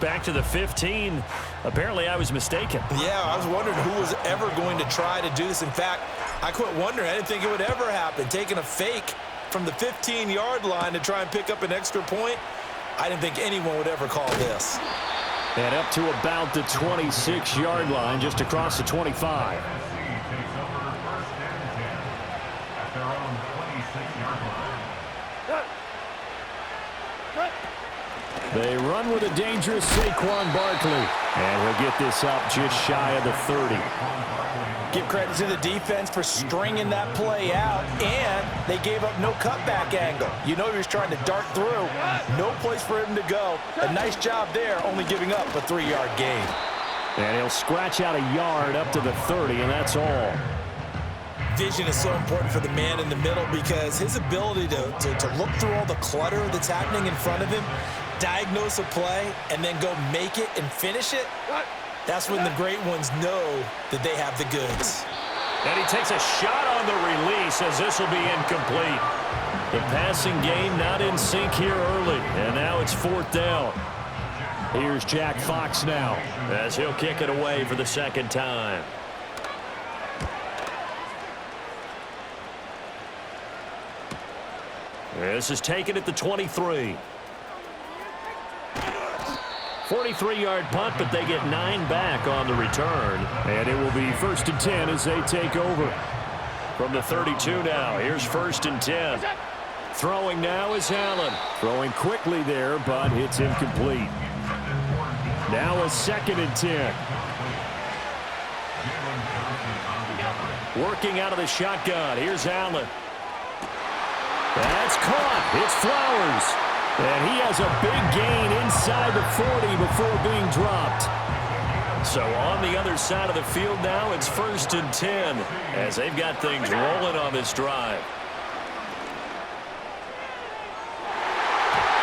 Back to the 15. Apparently, I was mistaken. Yeah, I was wondering who was ever going to try to do this. In fact, I quit wondering. I didn't think it would ever happen. Taking a fake from the 15-yard line to try and pick up an extra point, I didn't think anyone would ever call this. And up to about the 26-yard line, just across the 25. They run with a dangerous Saquon Barkley. And he'll get this up just shy of the 30. Give credit to the defense for stringing that play out, and they gave up no cutback angle. You know he was trying to dart through. No place for him to go. A nice job there, only giving up a 3-yard gain. And he'll scratch out a yard up to the 30, and that's all. Vision is so important for the man in the middle because his ability to look through all the clutter that's happening in front of him, diagnose a play, and then go make it and finish it, that's when the great ones know that they have the goods. And he takes a shot on the release as this will be incomplete. The passing game not in sync here early, and now it's 4th down. Here's Jack Fox now as he'll kick it away for the second time. This is taken at the 23. 43-yard punt, but they get 9 back on the return. And it will be 1st and 10 as they take over. From the 32 now, here's 1st and 10. Throwing now is Allen. Throwing quickly there, but it's incomplete. Now a 2nd and 10. Working out of the shotgun. Here's Allen. That's caught. It's Flowers. And he has a big gain inside the 40 before being dropped. So on the other side of the field now, it's 1st and 10 as they've got things rolling on this drive.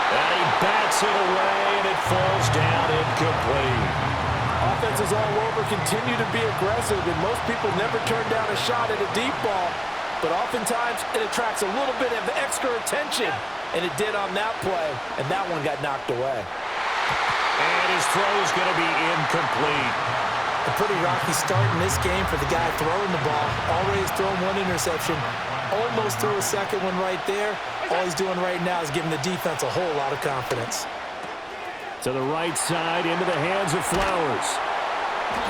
And he bats it away, and it falls down incomplete. Offenses all over continue to be aggressive, and most people never turn down a shot at a deep ball. But oftentimes, it attracts a little bit of extra attention. And it did on that play, and that one got knocked away. And his throw is going to be incomplete. A pretty rocky start in this game for the guy throwing the ball. Already has thrown 1 interception. Almost threw a second one right there. All he's doing right now is giving the defense a whole lot of confidence. To the right side, into the hands of Flowers.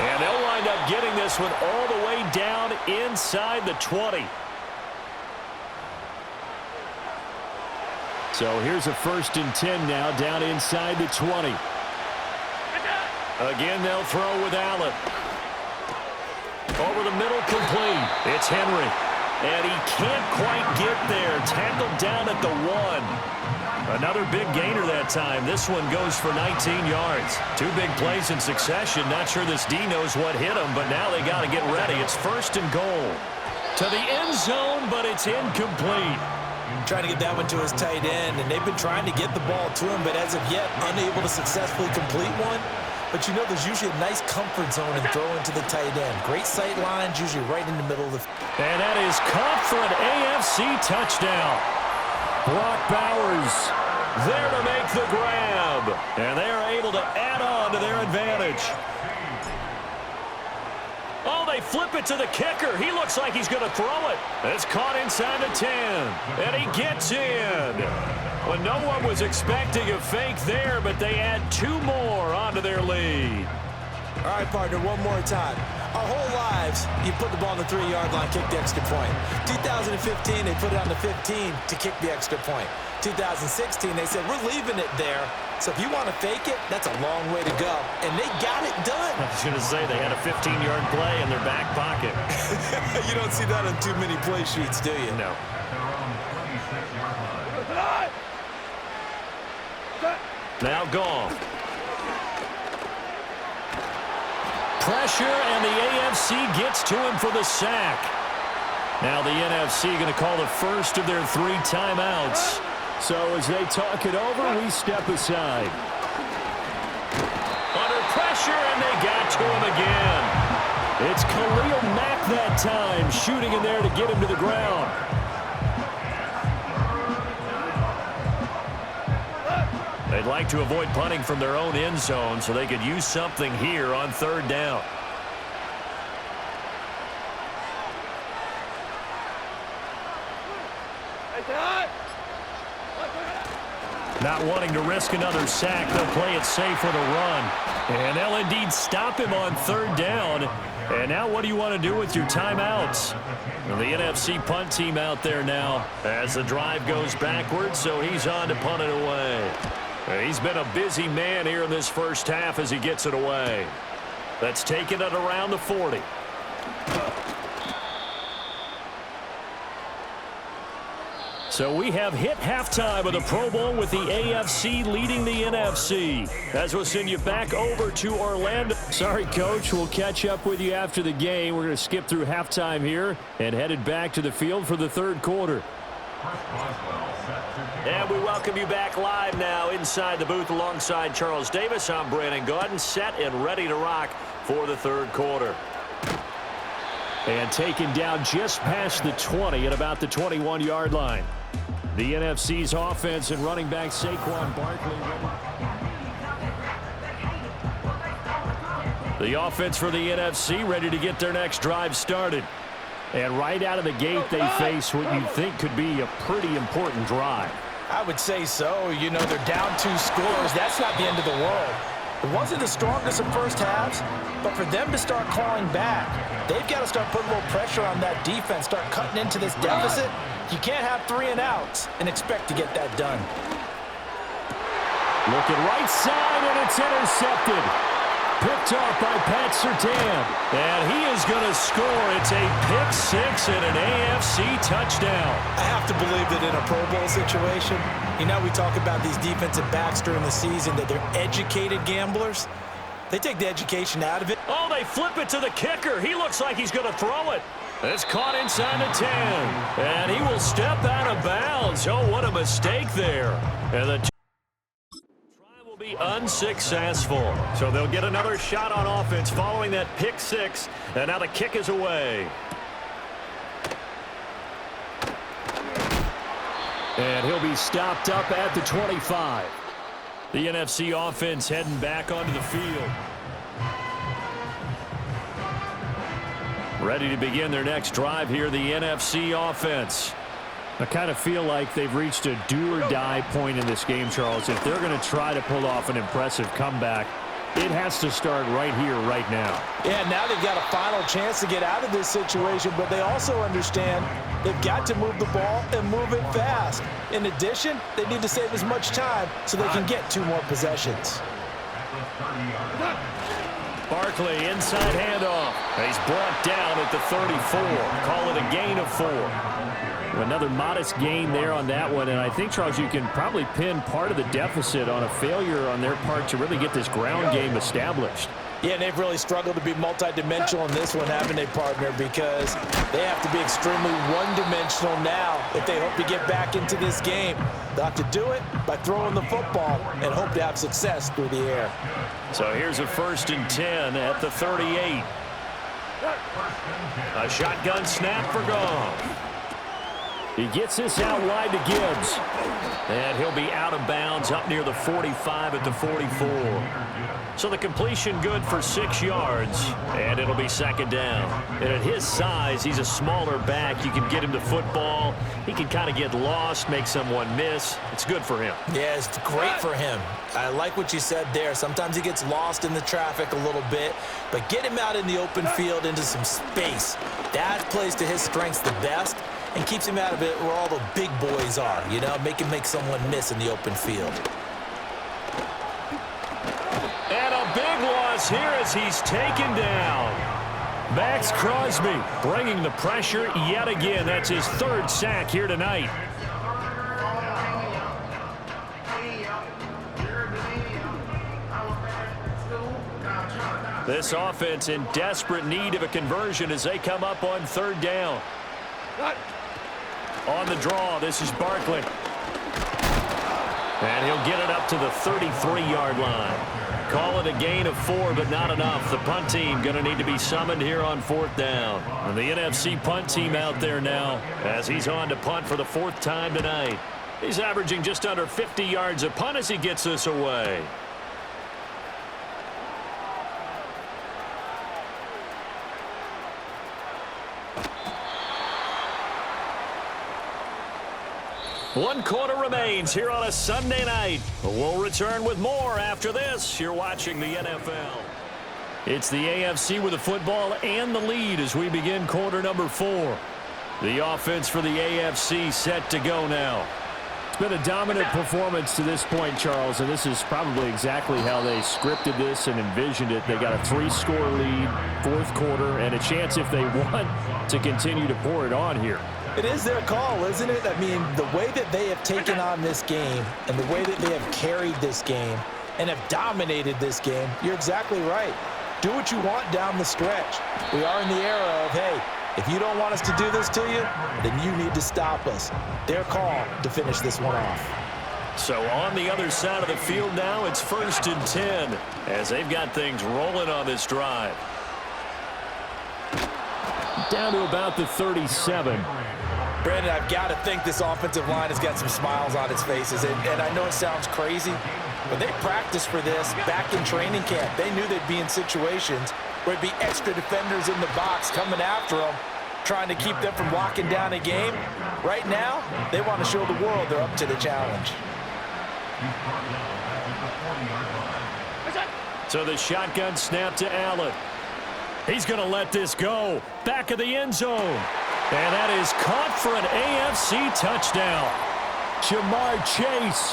And they'll wind up getting this one all the way down inside the 20. So here's a 1st and 10 now down inside the 20. Again, they'll throw with Allen. Over the middle, complete. It's Henry. And he can't quite get there. Tackled down at the 1. Another big gainer that time. This one goes for 19 yards. 2 big plays in succession. Not sure this D knows what hit him, but now they got to get ready. It's 1st and goal. To the end zone, but it's incomplete. Trying to get that one to his tight end, and they've been trying to get the ball to him, but as of yet, unable to successfully complete one. But you know there's usually a nice comfort zone in throwing to the tight end. Great sight lines, usually right in the middle of the... And that is caught for an AFC touchdown. Brock Bowers there to make the grab. And they are able to add on to their advantage. Oh, they flip it to the kicker. He looks like he's going to throw it. It's caught inside the 10. And he gets in. Well, no one was expecting a fake there, but they add 2 more onto their lead. All right, partner, one more time. Our whole lives, you put the ball on the 3-yard line, kick the extra point. 2015, they put it on the 15 to kick the extra point. 2016, they said, we're leaving it there. So if you want to fake it, that's a long way to go. And they got it done. I was going to say, they had a 15-yard play in their back pocket. You don't see that on too many play sheets, do you? No. Now gone. Pressure, and the AFC gets to him for the sack. Now the NFC going to call the first of their 3 timeouts. So as they talk it over, we step aside. Under pressure, and they got to him again. It's Khalil Mack that time, shooting in there to get him to the ground. They'd like to avoid punting from their own end zone so they could use something here on third down. Not wanting to risk another sack, they'll play it safe with a run. And they'll indeed stop him on third down. And now what do you want to do with your timeouts? Well, the NFC punt team out there now as the drive goes backwards, so he's on to punt it away. He's been a busy man here in this first half as he gets it away. Let's take it at around the 40. So we have hit halftime of the Pro Bowl with the AFC leading the NFC. As we'll send you back over to Orlando. Sorry, Coach. We'll catch up with you after the game. We're going to skip through halftime here and headed back to the field for the third quarter. And we welcome you back live now inside the booth alongside Charles Davis. I'm Brandon Gaudin, set and ready to rock for the third quarter. And taken down just past the 20 at about the 21-yard line. The NFC's offense and running back Saquon Barkley. The offense for the NFC ready to get their next drive started. And right out of the gate, they face what you think could be a pretty important drive. I would say so. You know, they're down 2 scores. That's not the end of the world. It wasn't the strongest of first halves, but for them to start clawing back, they've got to start putting a little pressure on that defense, start cutting into this deficit. You can't have 3 and outs and expect to get that done. Looking right side, and it's intercepted. Picked off by Pat Surtain. And he is going to score. It's a pick 6 and an AFC touchdown. I have to believe that in a Pro Bowl situation, you know, we talk about these defensive backs during the season, that they're educated gamblers. They take the education out of it. Oh, they flip it to the kicker. He looks like he's going to throw it. It's caught inside the 10. And he will step out of bounds. Oh, what a mistake there. And the try will be unsuccessful. So they'll get another shot on offense following that pick 6. And now the kick is away. And he'll be stopped up at the 25. The NFC offense heading back onto the field. Ready to begin their next drive here, the NFC offense. I kind of feel like they've reached a do-or-die point in this game, Charles. If they're going to try to pull off an impressive comeback, it has to start right here, right now. Yeah, now they've got a final chance to get out of this situation, but they also understand they've got to move the ball and move it fast. In addition, they need to save as much time so they can get 2 more possessions. Barkley, inside handoff. He's brought down at the 34. Call it a gain of 4. Another modest gain there on that one, and I think, Charles, you can probably pin part of the deficit on a failure on their part to really get this ground game established. Yeah, and they've really struggled to be multidimensional in this one, haven't they, partner? Because they have to be extremely one-dimensional now if they hope to get back into this game. They'll have to do it by throwing the football and hope to have success through the air. So here's a 1st and 10 at the 38. A shotgun snap for Goff. He gets this out wide to Gibbs. And he'll be out of bounds up near the 45 at the 44. So the completion good for 6 yards, and it'll be 2nd down. And at his size, he's a smaller back. You can get him the football. He can kind of get lost, make someone miss. It's good for him. Yeah, it's great for him. I like what you said there. Sometimes he gets lost in the traffic a little bit, but get him out in the open field into some space. That plays to his strengths the best and keeps him out of it where all the big boys are, you know, make him make someone miss in the open field. And a big loss here as he's taken down. Max Crosby bringing the pressure yet again. That's his 3rd sack here tonight. This offense in desperate need of a conversion as they come up on 3rd down. On the draw, this is Barkley. And he'll get it up to the 33-yard line. Call it a gain of 4, but not enough. The punt team going to need to be summoned here on 4th down. And the NFC punt team out there now as he's on to punt for the 4th time tonight. He's averaging just under 50 yards a punt as he gets this away. One quarter remains here on a Sunday night. We'll return with more after this. You're watching the NFL. It's the AFC with the football and the lead as we begin quarter number 4. The offense for the AFC set to go now. It's been a dominant performance to this point, Charles, and this is probably exactly how they scripted this and envisioned it. They got a 3-score lead, fourth quarter, and a chance if they want to continue to pour it on here. It is their call, isn't it? I mean, the way that they have taken on this game and the way that they have carried this game and have dominated this game, you're exactly right. Do what you want down the stretch. We are in the era of, hey, if you don't want us to do this to you, then you need to stop us. Their call to finish this one off. So on the other side of the field now, it's 1st and 10 as they've got things rolling on this drive. Down to about the 37. Brandon, I've got to think this offensive line has got some smiles on its faces. And I know it sounds crazy, but they practiced for this back in training camp. They knew they'd be in situations where it'd be extra defenders in the box coming after them, trying to keep them from locking down a game. Right now, they want to show the world they're up to the challenge. So the shotgun snap to Allen. He's going to let this go. Back of the end zone. And that is caught for an AFC touchdown. Jamar Chase.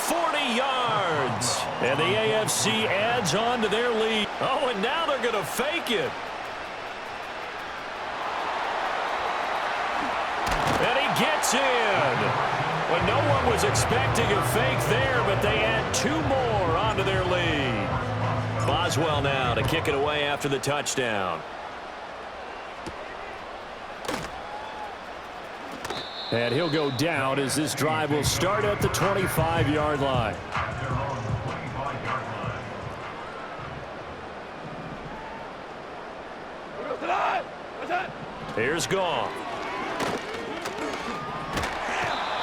40 yards. And the AFC adds on to their lead. Oh, and now they're going to fake it. And he gets in. Well, no one was expecting a fake there, but they add 2 more onto their lead. Boswell now to kick it away after the touchdown. And he'll go down as this drive will start at the 25-yard line. Here's Goff.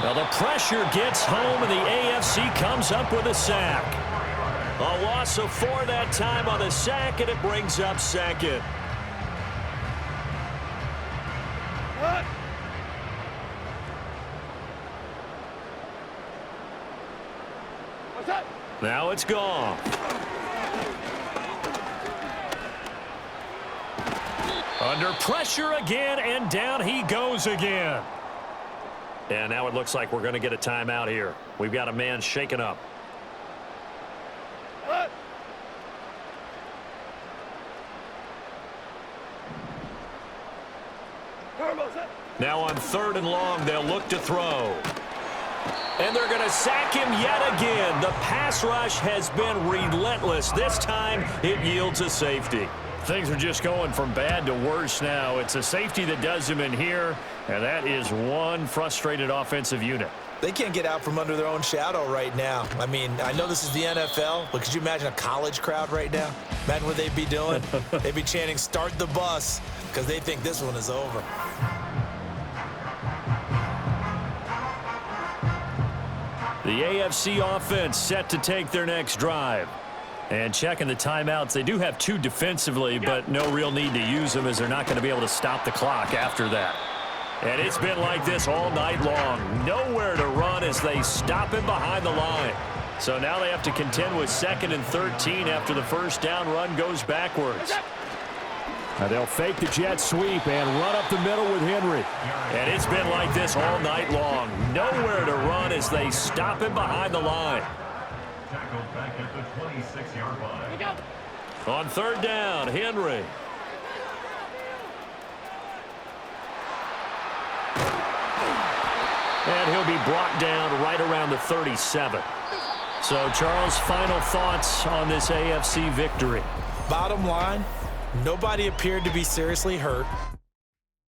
Now the pressure gets home, and the AFC comes up with a sack. A loss of 4 that time on the sack, and it brings up 2nd. Now it's Goff. Under pressure again, and down he goes again. And now it looks like we're going to get a timeout here. We've got a man shaken up. Now on 3rd and long, they'll look to throw. And they're going to sack him yet again. The pass rush has been relentless. This time, it yields a safety. Things are just going from bad to worse now. It's a safety that does him in here, and that is one frustrated offensive unit. They can't get out from under their own shadow right now. I mean, I know this is the NFL, but could you imagine a college crowd right now? Imagine what they'd be doing. They'd be chanting, "Start the bus," because they think this one is over. The AFC offense set to take their next drive. And checking the timeouts, they do have 2 defensively, but no real need to use them as they're not going to be able to stop the clock after that. And it's been like this all night long. Nowhere to run as they stop him behind the line. So now they have to contend with 2nd and 13 after the first down run goes backwards. Now they'll fake the jet sweep and run up the middle with Henry. And it's been like this all night long. Nowhere to run as they stop him behind the line. Tackled back at the 26-yard line. On 3rd down, Henry. And he'll be brought down right around the 37. So, Charles, final thoughts on this AFC victory? Bottom line, nobody appeared to be seriously hurt.